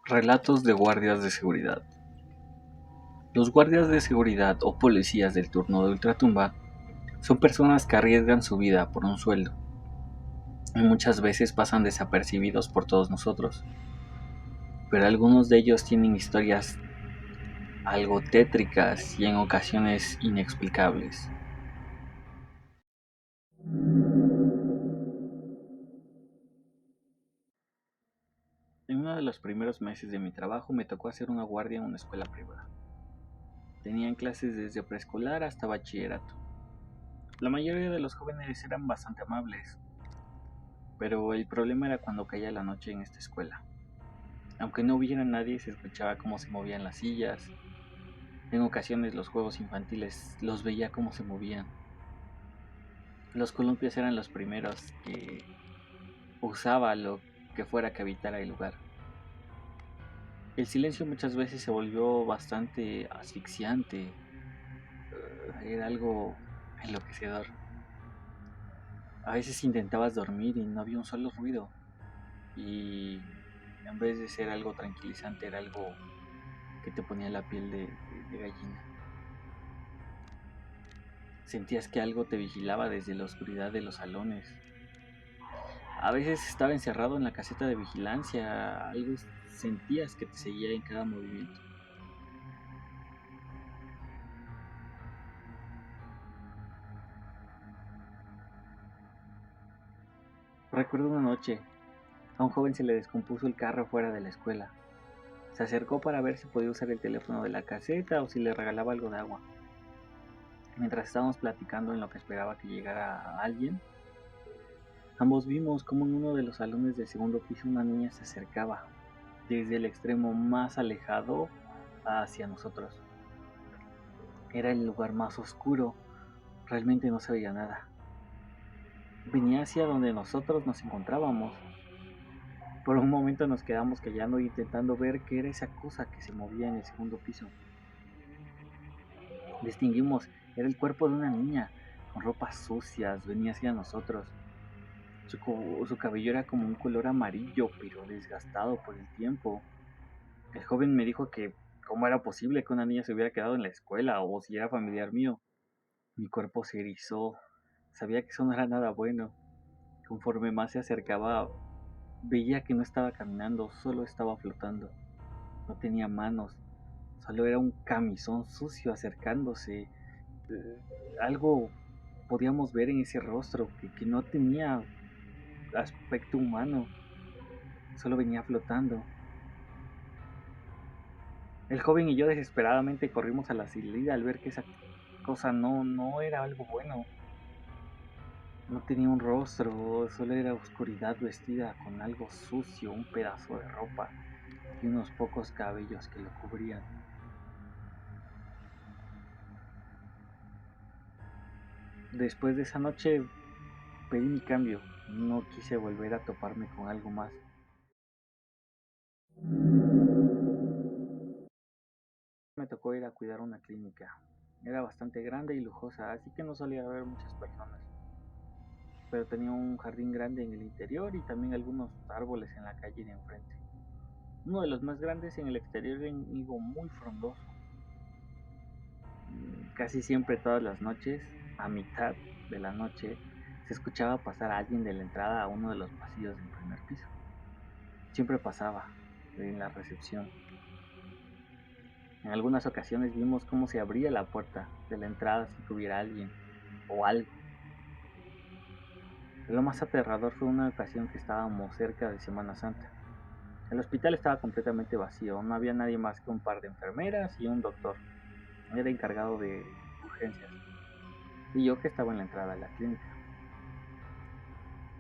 Relatos de guardias de seguridad. Los guardias de seguridad o policías del turno de ultratumba son personas que arriesgan su vida por un sueldo y muchas veces pasan desapercibidos por todos nosotros, pero algunos de ellos tienen historias algo tétricas y en ocasiones inexplicables. En uno de los primeros meses de mi trabajo me tocó hacer una guardia en una escuela privada. Tenían clases desde preescolar hasta bachillerato. La mayoría de los jóvenes eran bastante amables, pero el problema era cuando caía la noche en esta escuela. Aunque no hubiera nadie, se escuchaba cómo se movían las sillas. En ocasiones los juegos infantiles los veía cómo se movían. Los columpios eran los primeros que usaba lo que fuera que habitara el lugar. El silencio muchas veces se volvió bastante asfixiante. Era algo enloquecedor. A veces intentabas dormir y no había un solo ruido. Y en vez de ser algo tranquilizante, era algo que te ponía la piel de gallina. Sentías que algo te vigilaba desde la oscuridad de los salones. A veces estaba encerrado en la caseta de vigilancia, algo sentías que te seguía en cada movimiento. Recuerdo una noche, a un joven se le descompuso el carro fuera de la escuela. Se acercó para ver si podía usar el teléfono de la caseta o si le regalaba algo de agua. Mientras estábamos platicando en lo que esperaba que llegara alguien, ambos vimos como en uno de los salones del segundo piso una niña se acercaba, desde el extremo más alejado hacia nosotros. Era el lugar más oscuro, realmente no se veía nada. Venía hacia donde nosotros nos encontrábamos. Por un momento nos quedamos callando e intentando ver qué era esa cosa que se movía en el segundo piso. Distinguimos, era el cuerpo de una niña, con ropas sucias, venía hacia nosotros. Su cabello era como un color amarillo, pero desgastado por el tiempo. El joven me dijo que cómo era posible que una niña se hubiera quedado en la escuela o si era familiar mío. Mi cuerpo se erizó. Sabía que eso no era nada bueno. Conforme más se acercaba, veía que no estaba caminando, solo estaba flotando. No tenía manos, solo era un camisón sucio acercándose. Algo podíamos ver en ese rostro que no tenía aspecto humano, solo venía flotando. El joven y yo desesperadamente corrimos a la salida al ver que esa cosa no era algo bueno. No tenía un rostro, solo era oscuridad vestida con algo sucio, un pedazo de ropa y unos pocos cabellos que lo cubrían. Después de esa noche pedí mi cambio, no quise volver a toparme con algo más. Me tocó ir a cuidar una clínica. Era bastante grande y lujosa, así que no solía haber muchas personas, pero tenía un jardín grande en el interior y también algunos árboles en la calle de enfrente. Uno de los más grandes en el exterior era un higo muy frondoso. Casi siempre todas las noches, a mitad de la noche, se escuchaba pasar a alguien de la entrada a uno de los pasillos del primer piso. Siempre pasaba en la recepción. En algunas ocasiones vimos cómo se abría la puerta de la entrada sin que hubiera alguien o algo. Lo más aterrador fue una ocasión que estábamos cerca de Semana Santa. El hospital estaba completamente vacío, no había nadie más que un par de enfermeras y un doctor. Era encargado de urgencias. Y yo que estaba en la entrada de la clínica.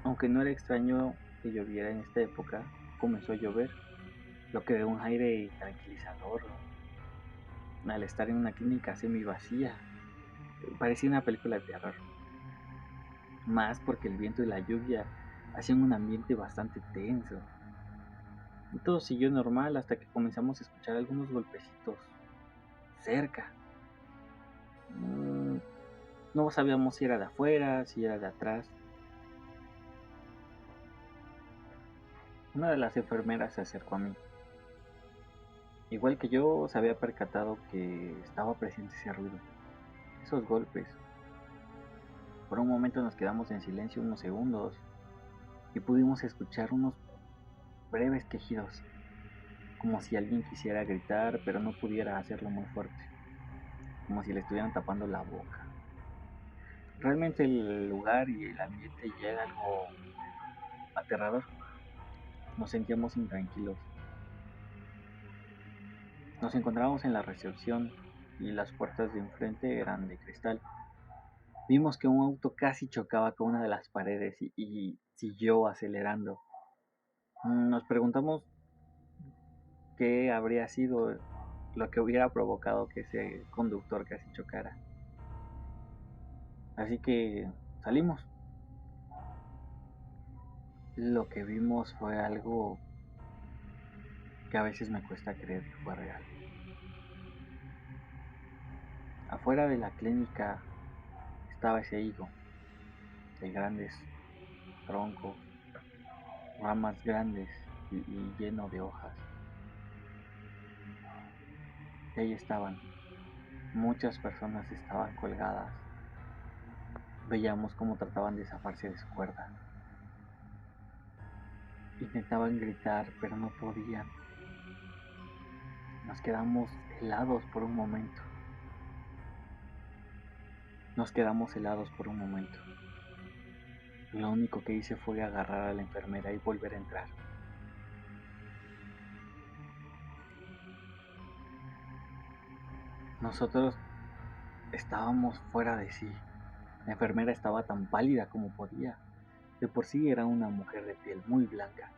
Aunque no era extraño que lloviera en esta época, comenzó a llover, lo que de un aire tranquilizador al estar en una clínica semi vacía. Parecía una película de terror. Más porque el viento y la lluvia hacían un ambiente bastante tenso. Y todo siguió normal hasta que comenzamos a escuchar algunos golpecitos cerca. Mm, no sabíamos si era de afuera, si era de atrás. Una de las enfermeras se acercó a mí. Igual que yo, se había percatado que estaba presente ese ruido, esos golpes. Por un momento nos quedamos en silencio unos segundos y pudimos escuchar unos breves quejidos, como si alguien quisiera gritar pero no pudiera hacerlo muy fuerte, como si le estuvieran tapando la boca. Realmente el lugar y el ambiente ya era algo aterrador. Nos sentíamos intranquilos. Nos encontrábamos en la recepción y las puertas de enfrente eran de cristal. Vimos que un auto casi chocaba con una de las paredes y siguió acelerando. Nos preguntamos qué habría sido lo que hubiera provocado que ese conductor casi chocara. Así que salimos. Lo que vimos fue algo que a veces me cuesta creer que fue real. Afuera de la clínica estaba ese higo de grandes troncos, ramas grandes y lleno de hojas. Y ahí estaban. Muchas personas estaban colgadas. Veíamos cómo trataban de zafarse de su cuerda. Intentaban gritar, pero no podían. Nos quedamos helados por un momento. Nos quedamos helados por un momento. Lo único que hice fue agarrar a la enfermera y volver a entrar. Nosotros estábamos fuera de sí. La enfermera estaba tan pálida como podía. De por sí era una mujer de piel muy blanca.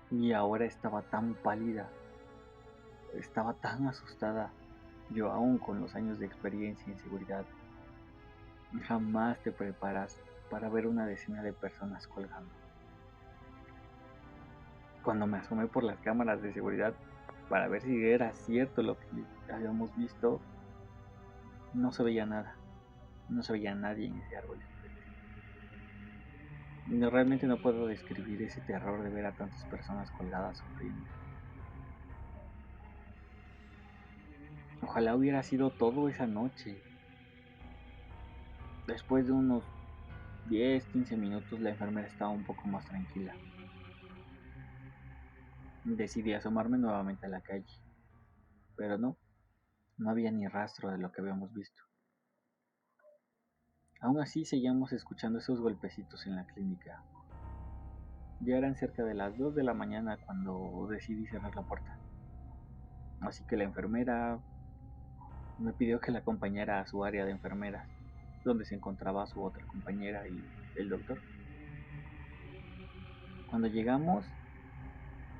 Y ahora estaba tan pálida. Estaba tan asustada. Yo aún con los años de experiencia en seguridad, jamás te preparas para ver una decena de personas colgando. Cuando me asomé por las cámaras de seguridad para ver si era cierto lo que habíamos visto, no se veía nada. No se veía nadie en ese árbol. No, realmente no puedo describir ese terror de ver a tantas personas colgadas sufriendo. Ojalá hubiera sido todo esa noche. Después de unos 10-15 minutos la enfermera estaba un poco más tranquila. Decidí asomarme nuevamente a la calle, pero no había ni rastro de lo que habíamos visto. Aún así seguíamos escuchando esos golpecitos en la clínica. Ya eran cerca de las 2 de la mañana cuando decidí cerrar la puerta. Así que la enfermera me pidió que la acompañara a su área de enfermeras, donde se encontraba su otra compañera y el doctor. Cuando llegamos,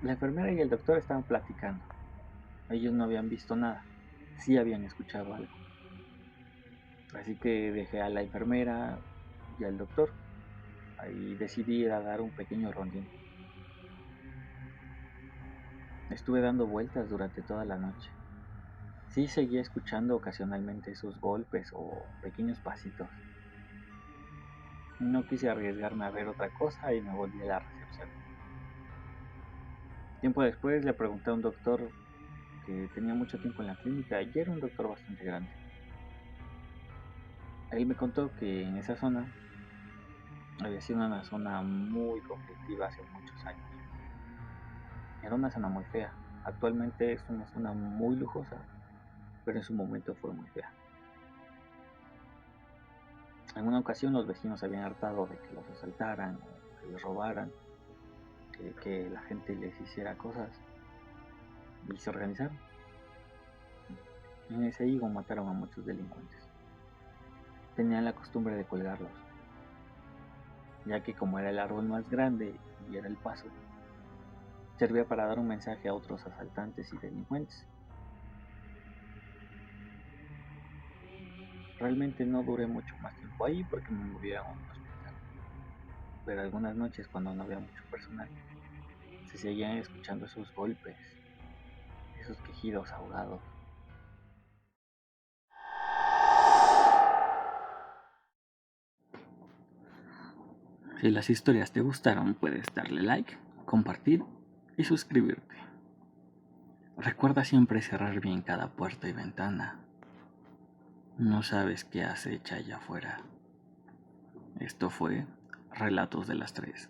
la enfermera y el doctor estaban platicando. Ellos no habían visto nada, sí habían escuchado algo. Así que dejé a la enfermera y al doctor. Ahí decidí ir a dar un pequeño rondín. Estuve dando vueltas durante toda la noche. Sí seguía escuchando ocasionalmente esos golpes o pequeños pasitos. No quise arriesgarme a ver otra cosa y me volví a la recepción. Tiempo después le pregunté a un doctor que tenía mucho tiempo en la clínica y era un doctor bastante grande. Él me contó que en esa zona había sido una zona muy conflictiva hace muchos años. Era una zona muy fea. Actualmente es una zona muy lujosa, pero en su momento fue muy fea. En una ocasión los vecinos se habían hartado de que los asaltaran, que les robaran, que la gente les hiciera cosas y se organizaron. En ese higo mataron a muchos delincuentes. Tenían la costumbre de colgarlos, ya que como era el árbol más grande y era el paso, servía para dar un mensaje a otros asaltantes y delincuentes. Realmente no duré mucho más tiempo ahí porque me movieron a un hospital, pero algunas noches cuando no había mucho personal, se seguían escuchando esos golpes, esos quejidos ahogados. Si las historias te gustaron, puedes darle like, compartir y suscribirte. Recuerda siempre cerrar bien cada puerta y ventana. No sabes qué acecha allá afuera. Esto fue Relatos de las Tres.